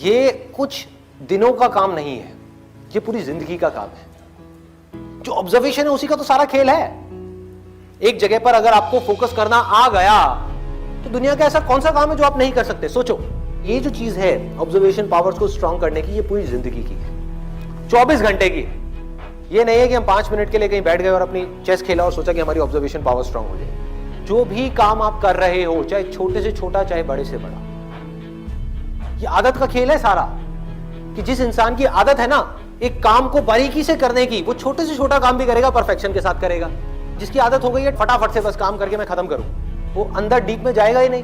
ये कुछ दिनों का काम नहीं है, ये पूरी जिंदगी का काम है। जो ऑब्जर्वेशन है उसी का तो सारा खेल है। एक जगह पर अगर आपको फोकस करना आ गया तो दुनिया का ऐसा कौन सा काम है जो आप नहीं कर सकते। सोचो, ये जो चीज है ऑब्जर्वेशन पावर्स को स्ट्रांग करने की, ये पूरी जिंदगी की है, 24 घंटे की है। ये नहीं है कि हम 5 मिनट के लिए कहीं बैठ गए और अपनी चेस खेला और सोचा कि हमारी ऑब्जर्वेशन पावर स्ट्रांग हो जाए। जो भी काम आप कर रहे हो, चाहे छोटे से छोटा चाहे बड़े से बड़ा, ये आदत का खेल है सारा। कि जिस इंसान की आदत है ना एक काम को बारीकी से करने की, वो छोटे से छोटा काम भी करेगा, परफेक्शन के साथ करेगा। जिसकी आदत हो गई है फटाफट से बस काम करके मैं खत्म करूं, वो अंदर डीप में जाएगा ही नहीं,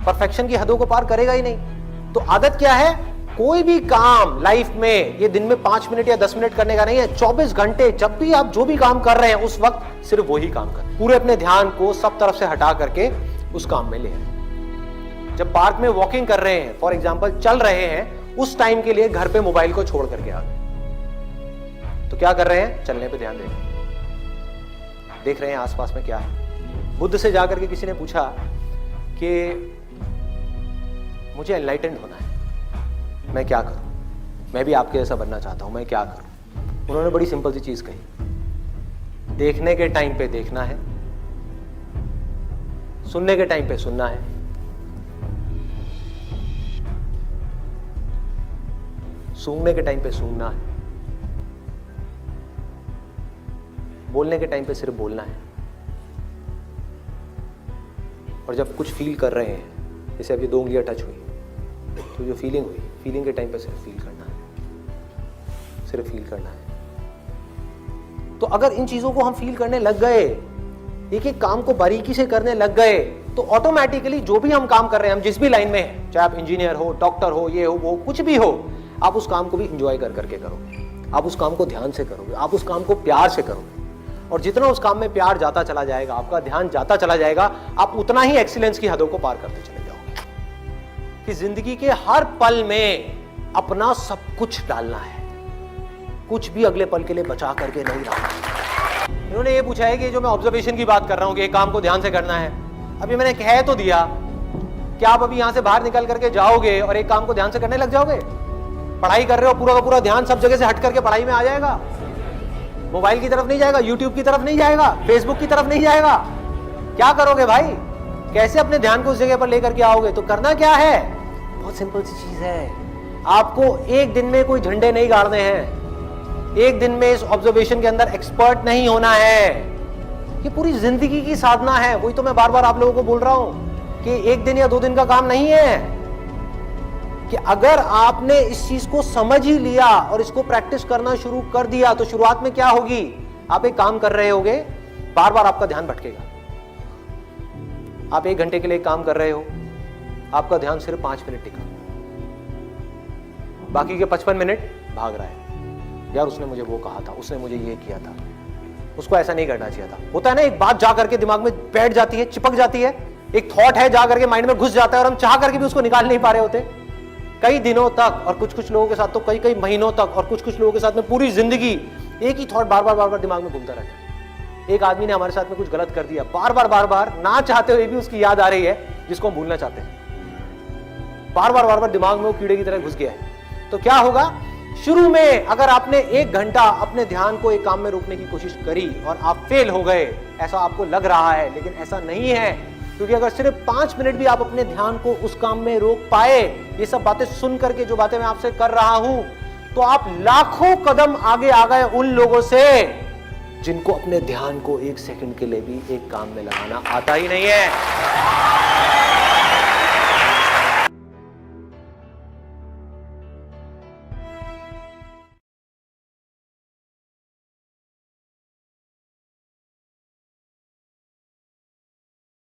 परफेक्शन की हदों को पार करेगा ही नहीं। तो आदत क्या है? कोई भी काम लाइफ में ये दिन में 5 मिनट या 10 मिनट करने का नहीं है, 24 घंटे जब भी आप जो भी काम कर रहे हैं उस वक्त सिर्फ वही काम कर, पूरे अपने ध्यान को सब तरफ से हटा करके उस काम में ले आए। जब पार्क में वॉकिंग कर रहे हैं, फॉर एग्जाम्पल चल रहे हैं, उस टाइम के लिए घर पे मोबाइल को छोड़ करके आ गए, तो क्या कर रहे हैं? चलने पे ध्यान देख रहे हैं आसपास में क्या है। बुद्ध से जाकर के किसी ने पूछा कि मुझे एनलाइटेंड होना है, मैं क्या करूं? मैं भी आपके जैसा बनना चाहता हूं, मैं क्या करूं? उन्होंने बड़ी सिंपल सी चीज कही, देखने के टाइम पे देखना है, सुनने के टाइम पे सुनना है, सूंघने के टाइम पे सूंघना है, बोलने के टाइम पे सिर्फ बोलना है। और जब कुछ फील कर रहे हैं, जैसे अब ये 2 उंगलियां टच हुई, तो जो फीलिंग हुई, फीलिंग के टाइम पे सिर्फ फील करना है, सिर्फ फील करना है। तो अगर इन चीजों को हम फील करने लग गए, एक एक काम को बारीकी से करने लग गए, तो ऑटोमेटिकली जो भी हम काम कर रहे हैं, हम जिस भी लाइन में हैं, चाहे आप इंजीनियर हो, डॉक्टर हो, ये हो वो कुछ भी हो, आप उस काम को भी इंजॉय कर करके करोगे, आप उस काम को ध्यान से करोगे, आप उस काम को प्यार से करोगे। और जितना उस काम में प्यार जाता चला जाएगा, आपका ध्यान जाता चला जाएगा, आप उतना ही एक्सीलेंस की हदों को पार करते चले जाओगे। कि जिंदगी के हर पल में अपना सब कुछ डालना है, कुछ भी अगले पल के लिए बचा करके नहीं रखना। इन्होंने ये पूछा है कि जो मैं ऑब्जर्वेशन की बात कर रहा हूं कि एक काम को ध्यान से करना है, अभी मैंने कह तो दिया कि आप अभी यहां से बाहर निकल करके जाओगे और एक काम को ध्यान से करने लग जाओगे? पढ़ाई कर रहे हो, पूरा का पूरा ध्यान सब जगह से हट करके पढ़ाई में आ जाएगा, मोबाइल की तरफ नहीं जाएगा, यूट्यूब की तरफ नहीं जाएगा, फेसबुक की तरफ नहीं जाएगा। क्या करोगे भाई? कैसे अपने ध्यान को उस जगह पर लेकर के आओगे? तो करना क्या है? बहुत सिंपल सी चीज है। आपको एक दिन में कोई झंडे नहीं गाड़ने हैं, एक दिन में इस ऑब्जर्वेशन के अंदर एक्सपर्ट नहीं होना है। ये पूरी जिंदगी की साधना है। वही तो मैं बार बार आप लोगों को बोल रहा हूं कि एक दिन या 2 दिन का काम नहीं है। कि अगर आपने इस चीज को समझ ही लिया और इसको प्रैक्टिस करना शुरू कर दिया, तो शुरुआत में क्या होगी? आप एक काम कर रहे होगे, बार बार आपका ध्यान भटकेगा। आप 1 घंटे के लिए काम कर रहे हो, आपका ध्यान सिर्फ 5 मिनट टिका, बाकी के 55 मिनट भाग रहा है। यार उसने मुझे वो कहा था, उसने मुझे ये किया था, उसको ऐसा नहीं करना चाहिए था। होता है ना, एक बात जा करके दिमाग में बैठ जाती है, चिपक जाती है, एक थॉट है जा करके माइंड में घुस जाता है और हम चाह करके भी उसको निकाल नहीं पा रहे होते कई दिनों तक, और कुछ लोगों के साथ तो कई महीनों तक, और कुछ लोगों के साथ में पूरी जिंदगी एक ही थॉट बार बार दिमाग में घूमता रहता है। एक आदमी ने हमारे साथ में कुछ गलत कर दिया, बार बार ना चाहते हुए भी उसकी याद आ रही है, जिसको हम भूलना चाहते हैं। बार बार दिमाग में वो कीड़े की तरह घुस गया है। तो क्या होगा? शुरू में अगर आपने 1 घंटा अपने ध्यान को एक काम में रोकने की कोशिश करी और आप फेल हो गए, ऐसा आपको लग रहा है, लेकिन ऐसा नहीं है। क्योंकि अगर सिर्फ 5 मिनट भी आप अपने ध्यान को उस काम में रोक पाए, ये सब बातें सुन करके जो बातें मैं आपसे कर रहा हूं, तो आप लाखों कदम आगे आ गए उन लोगों से जिनको अपने ध्यान को 1 सेकंड के लिए भी एक काम में लगाना आता ही नहीं है।